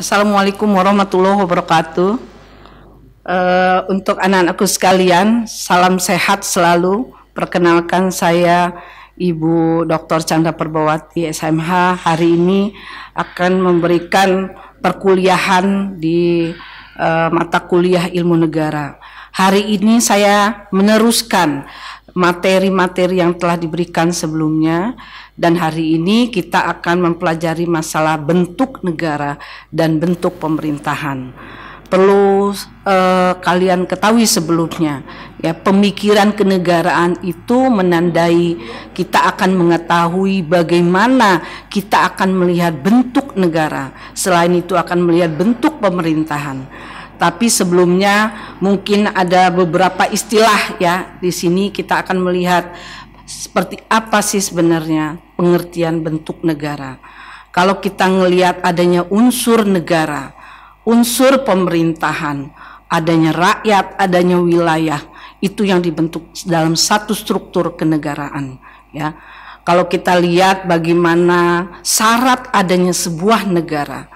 Assalamualaikum warahmatullahi wabarakatuh. Untuk anak-anakku sekalian, salam sehat selalu. Perkenalkan, saya Ibu Dr. Chandra Perbawati SMH. Hari ini akan memberikan perkuliahan di mata kuliah ilmu negara. Hari ini saya meneruskan materi-materi yang telah diberikan sebelumnya, dan hari ini kita akan mempelajari masalah bentuk negara dan bentuk pemerintahan. Perlu kalian ketahui sebelumnya, ya, pemikiran kenegaraan itu menandai kita akan mengetahui bagaimana kita akan melihat bentuk negara. Selain itu akan melihat bentuk pemerintahan. Tapi sebelumnya mungkin ada beberapa istilah, ya. Di sini kita akan melihat seperti apa sih sebenarnya pengertian bentuk negara. Kalau kita melihat adanya unsur negara, unsur pemerintahan, adanya rakyat, adanya wilayah, itu yang dibentuk dalam satu struktur kenegaraan, ya. Kalau kita lihat bagaimana syarat adanya sebuah negara,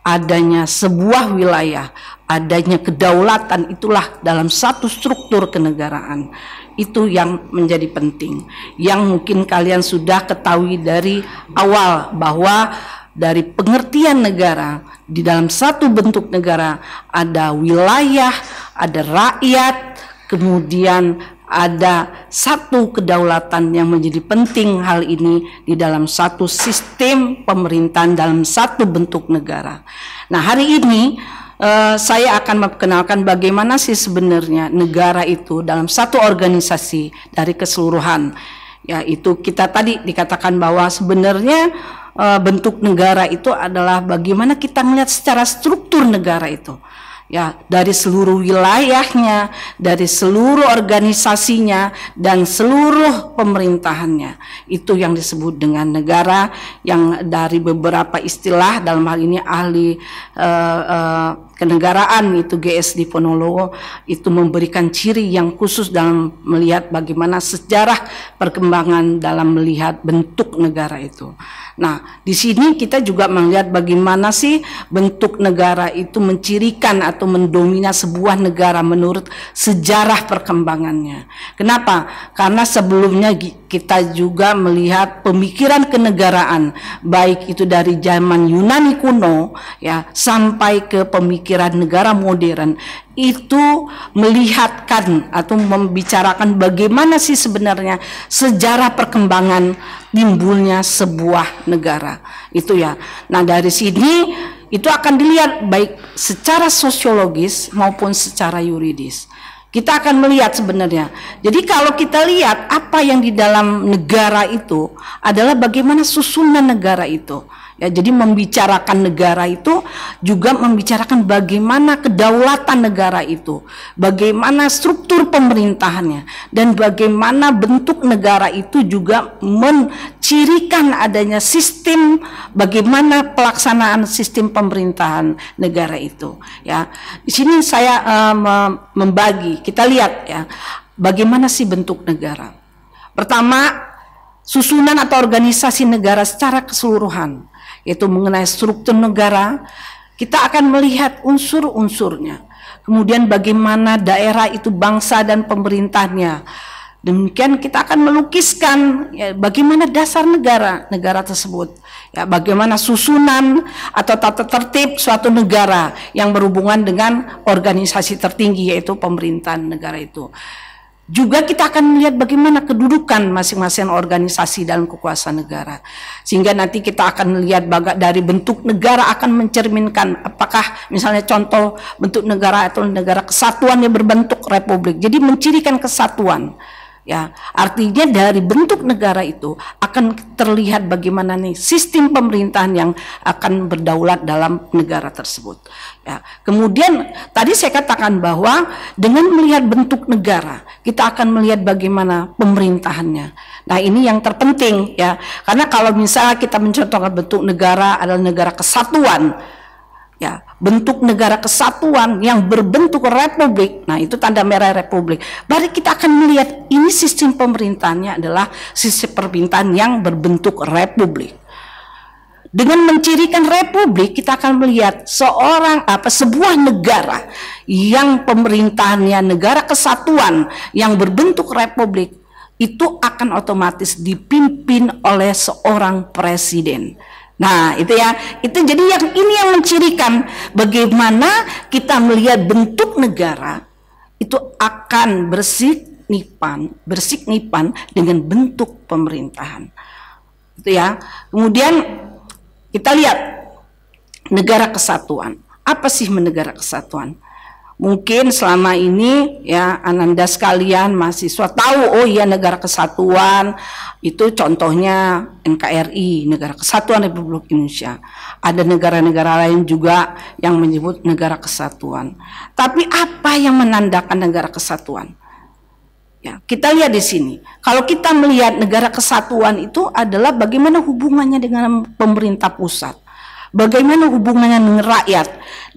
adanya sebuah wilayah, adanya kedaulatan, itulah dalam satu struktur kenegaraan. Itu yang menjadi penting, yang mungkin kalian sudah ketahui dari awal, bahwa dari pengertian negara, di dalam satu bentuk negara ada wilayah, ada rakyat, kemudian ada satu kedaulatan yang menjadi penting. Hal ini di dalam satu sistem pemerintahan, dalam satu bentuk negara. Nah, hari ini saya akan memperkenalkan bagaimana sih sebenarnya negara itu dalam satu organisasi dari keseluruhan. Yaitu kita tadi dikatakan bahwa sebenarnya bentuk negara itu adalah bagaimana kita melihat secara struktur negara itu. Ya, dari seluruh wilayahnya, dari seluruh organisasinya, dan seluruh pemerintahannya. Itu yang disebut dengan negara, yang dari beberapa istilah, dalam hal ini ahli kenegaraan itu GS Diponegoro itu memberikan ciri yang khusus dalam melihat bagaimana sejarah perkembangan dalam melihat bentuk negara itu. Nah, di sini kita juga melihat bagaimana sih bentuk negara itu mencirikan atau mendomina sebuah negara menurut sejarah perkembangannya. Kenapa? Karena sebelumnya kita juga melihat pemikiran kenegaraan, baik itu dari zaman Yunani kuno, ya, sampai ke pemikiran negara modern, itu melihatkan atau membicarakan bagaimana sih sebenarnya sejarah perkembangan timbulnya sebuah negara itu, ya. Nah, dari sini itu akan dilihat baik secara sosiologis maupun secara yuridis. Kita akan melihat sebenarnya. Jadi kalau kita lihat apa yang di dalam negara itu adalah bagaimana susunan negara itu. Ya, jadi membicarakan negara itu juga membicarakan bagaimana kedaulatan negara itu, bagaimana struktur pemerintahannya, dan bagaimana bentuk negara itu juga mencirikan adanya sistem, bagaimana pelaksanaan sistem pemerintahan negara itu. Ya, di sini saya membagi, kita lihat, ya, bagaimana sih bentuk negara. Pertama, susunan atau organisasi negara secara keseluruhan. Yaitu mengenai struktur negara, kita akan melihat unsur-unsurnya. Kemudian bagaimana daerah itu bangsa dan pemerintahnya. Demikian kita akan melukiskan, ya, bagaimana dasar negara tersebut. Ya, bagaimana susunan atau tata tertib suatu negara yang berhubungan dengan organisasi tertinggi, yaitu pemerintahan negara itu. Juga kita akan melihat bagaimana kedudukan masing-masing organisasi dalam kekuasaan negara. Sehingga nanti kita akan melihat dari bentuk negara akan mencerminkan apakah misalnya contoh bentuk negara atau negara kesatuan yang berbentuk republik. Jadi mencirikan kesatuan. Ya, artinya dari bentuk negara itu akan terlihat bagaimana nih sistem pemerintahan yang akan berdaulat dalam negara tersebut. Ya, kemudian tadi saya katakan bahwa dengan melihat bentuk negara, kita akan melihat bagaimana pemerintahannya. Nah, ini yang terpenting, ya, karena kalau misalnya kita mencontohkan bentuk negara adalah negara kesatuan, ya, bentuk negara kesatuan yang berbentuk republik, nah itu tanda merah republik. Berarti kita akan melihat ini sistem pemerintahannya adalah sistem pemerintahan yang berbentuk republik. Dengan mencirikan republik, kita akan melihat sebuah negara yang pemerintahannya negara kesatuan yang berbentuk republik itu akan otomatis dipimpin oleh seorang presiden. Nah, itu ya, itu jadi ini yang mencirikan bagaimana kita melihat bentuk negara itu akan bersiknipan dengan bentuk pemerintahan. Itu ya. Kemudian kita lihat negara kesatuan. Apa sih negara kesatuan? Mungkin selama ini ya Ananda sekalian mahasiswa tahu, oh iya negara kesatuan itu contohnya NKRI, Negara Kesatuan Republik Indonesia. Ada negara-negara lain juga yang menyebut negara kesatuan. Tapi apa yang menandakan negara kesatuan? Ya, kita lihat di sini. Kalau kita melihat negara kesatuan itu adalah bagaimana hubungannya dengan pemerintah pusat, bagaimana hubungannya dengan rakyat,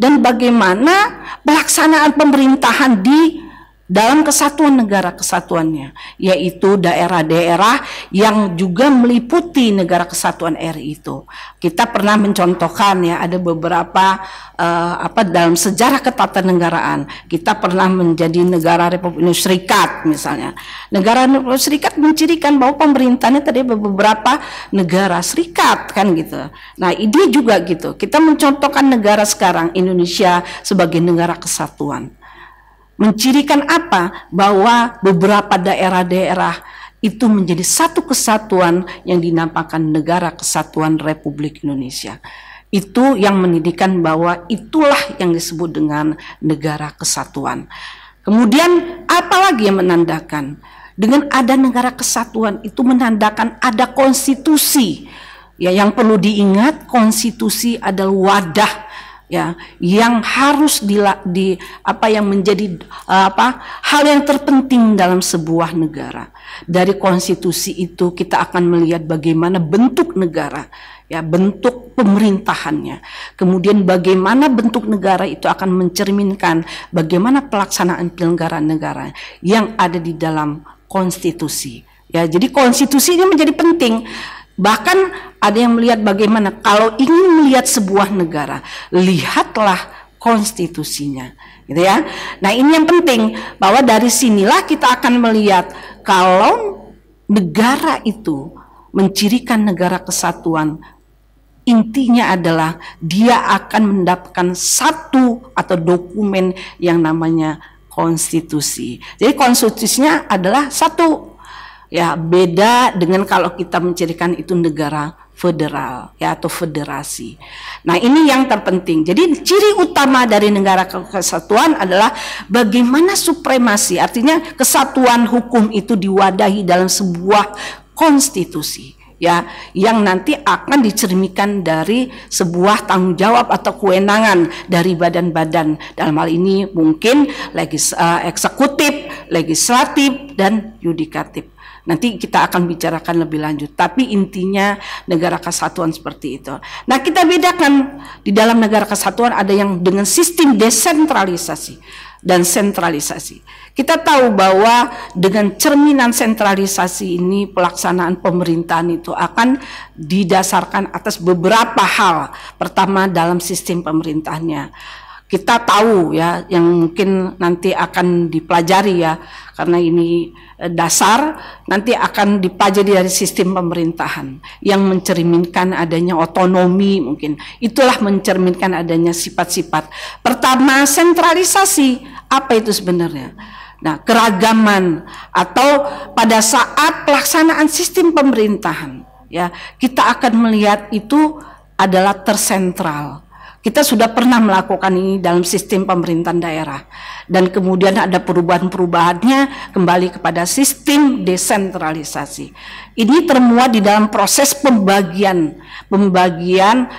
dan bagaimana pelaksanaan pemerintahan di dalam kesatuan negara kesatuannya, yaitu daerah-daerah yang juga meliputi negara kesatuan RI itu. Kita pernah mencontohkan ya, ada beberapa dalam sejarah ketatanegaraan kita pernah menjadi negara Republik Indonesia Serikat misalnya. Negara Republik Serikat mencirikan bahwa pemerintahnya tadi beberapa negara serikat kan gitu. Nah, ini juga gitu. Kita mencontohkan negara sekarang Indonesia sebagai negara kesatuan. Mencirikan apa? Bahwa beberapa daerah-daerah itu menjadi satu kesatuan yang dinamakan Negara Kesatuan Republik Indonesia. Itu yang mendidikan bahwa itulah yang disebut dengan negara kesatuan. Kemudian apa lagi yang menandakan? Dengan ada negara kesatuan itu menandakan ada konstitusi. Ya, yang perlu diingat, konstitusi adalah wadah ya yang harus yang menjadi hal yang terpenting dalam sebuah negara. Dari konstitusi itu kita akan melihat bagaimana bentuk negara, ya, bentuk pemerintahannya. Kemudian bagaimana bentuk negara itu akan mencerminkan bagaimana pelaksanaan penyelenggaraan negara yang ada di dalam konstitusi. Ya, jadi konstitusi ini menjadi penting. Bahkan ada yang melihat bagaimana kalau ingin melihat sebuah negara, lihatlah konstitusinya, gitu ya. Nah, ini yang penting, bahwa dari sinilah kita akan melihat kalau negara itu mencirikan negara kesatuan, intinya adalah dia akan mendapatkan satu atau dokumen yang namanya konstitusi. Jadi konstitusinya adalah satu. Ya, beda dengan kalau kita mencirikan itu negara federal ya atau federasi. Nah, ini yang terpenting. Jadi ciri utama dari negara kesatuan adalah bagaimana supremasi, artinya kesatuan hukum itu diwadahi dalam sebuah konstitusi ya, yang nanti akan dicerminkan dari sebuah tanggung jawab atau kewenangan dari badan-badan, dalam hal ini mungkin eksekutif, legislatif, dan yudikatif. Nanti kita akan bicarakan lebih lanjut, tapi intinya negara kesatuan seperti itu. Nah, kita bedakan di dalam negara kesatuan ada yang dengan sistem desentralisasi dan sentralisasi. Kita tahu bahwa dengan cerminan sentralisasi ini pelaksanaan pemerintahan itu akan didasarkan atas beberapa hal. Pertama, dalam sistem pemerintahannya. Kita tahu ya, yang mungkin nanti akan dipelajari ya, karena ini dasar, nanti akan dipelajari dari sistem pemerintahan yang mencerminkan adanya otonomi, mungkin itulah mencerminkan adanya sifat-sifat. Pertama, sentralisasi. Apa itu sebenarnya? Nah, keragaman atau pada saat pelaksanaan sistem pemerintahan ya, kita akan melihat itu adalah tersentral. Kita sudah pernah melakukan ini dalam sistem pemerintahan daerah, dan kemudian ada perubahan-perubahannya kembali kepada sistem desentralisasi. Ini termuat di dalam proses pembagian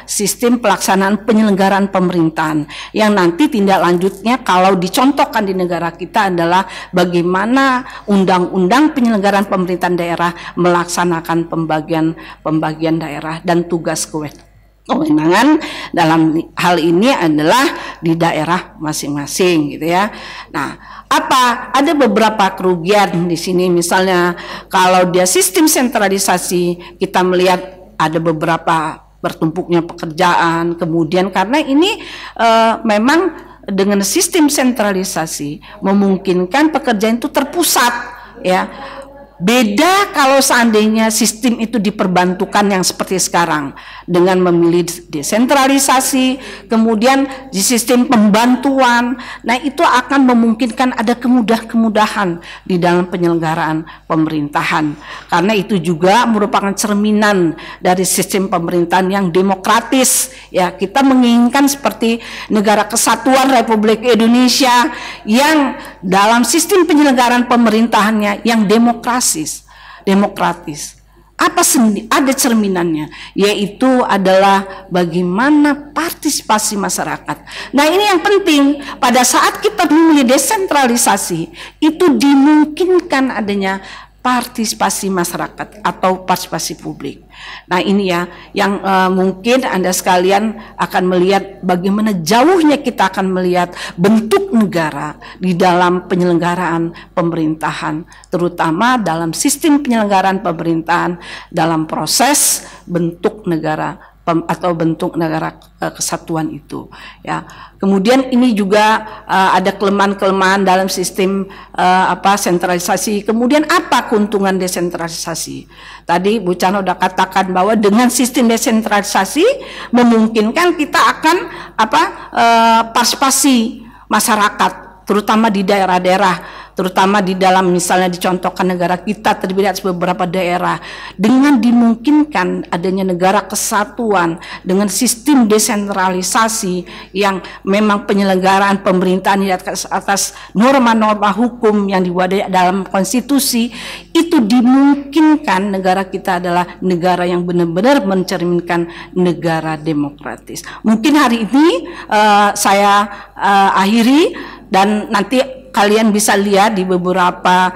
sistem pelaksanaan penyelenggaraan pemerintahan, yang nanti tindak lanjutnya kalau dicontohkan di negara kita adalah bagaimana undang-undang penyelenggaraan pemerintahan daerah melaksanakan pembagian daerah dan tugas kewenangan dalam hal ini adalah di daerah masing-masing gitu ya. Nah, ada beberapa kerugian di sini, misalnya kalau dia sistem sentralisasi, kita melihat ada beberapa bertumpuknya pekerjaan, kemudian karena ini memang dengan sistem sentralisasi memungkinkan pekerjaan itu terpusat, ya. Beda kalau seandainya sistem itu diperbantukan yang seperti sekarang dengan memilih desentralisasi, kemudian di sistem pembantuan. Nah, itu akan memungkinkan ada kemudahan di dalam penyelenggaraan pemerintahan. Karena itu juga merupakan cerminan dari sistem pemerintahan yang demokratis. Ya, kita menginginkan seperti negara kesatuan Republik Indonesia yang dalam sistem penyelenggaraan pemerintahannya yang demokratis. Apa ada cerminannya, yaitu adalah bagaimana partisipasi masyarakat. Nah, ini yang penting pada saat kita memilih desentralisasi itu dimungkinkan adanya partisipasi masyarakat atau partisipasi publik. Nah, ini ya yang mungkin Anda sekalian akan melihat bagaimana jauhnya kita akan melihat bentuk negara di dalam penyelenggaraan pemerintahan, terutama dalam sistem penyelenggaraan pemerintahan dalam proses bentuk negara atau bentuk negara kesatuan itu, ya. Kemudian ini juga ada kelemahan-kelemahan dalam sistem sentralisasi. Kemudian apa keuntungan desentralisasi? Tadi Bu Chandra sudah katakan bahwa dengan sistem desentralisasi memungkinkan kita akan partisipasi masyarakat, terutama di daerah-daerah, terutama di dalam misalnya dicontohkan negara kita terdiri atas beberapa daerah, dengan dimungkinkan adanya negara kesatuan dengan sistem desentralisasi yang memang penyelenggaraan pemerintahan di atas norma-norma hukum yang dibuat dalam konstitusi, itu dimungkinkan negara kita adalah negara yang benar-benar mencerminkan negara demokratis. Mungkin hari ini saya akhiri, dan nanti kalian bisa lihat di beberapa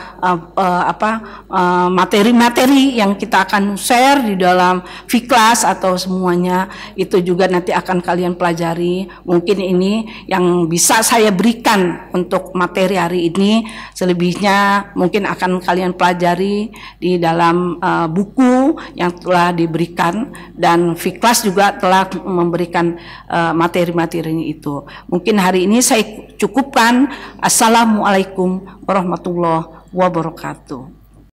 materi-materi yang kita akan share di dalam Fiklas atau semuanya, itu juga nanti akan kalian pelajari. Mungkin ini yang bisa saya berikan untuk materi hari ini, selebihnya mungkin akan kalian pelajari di dalam buku yang telah diberikan, dan Fiklas juga telah memberikan materi-materinya itu. Mungkin hari ini saya cukupkan. Assalamualaikum warahmatullahi wabarakatuh.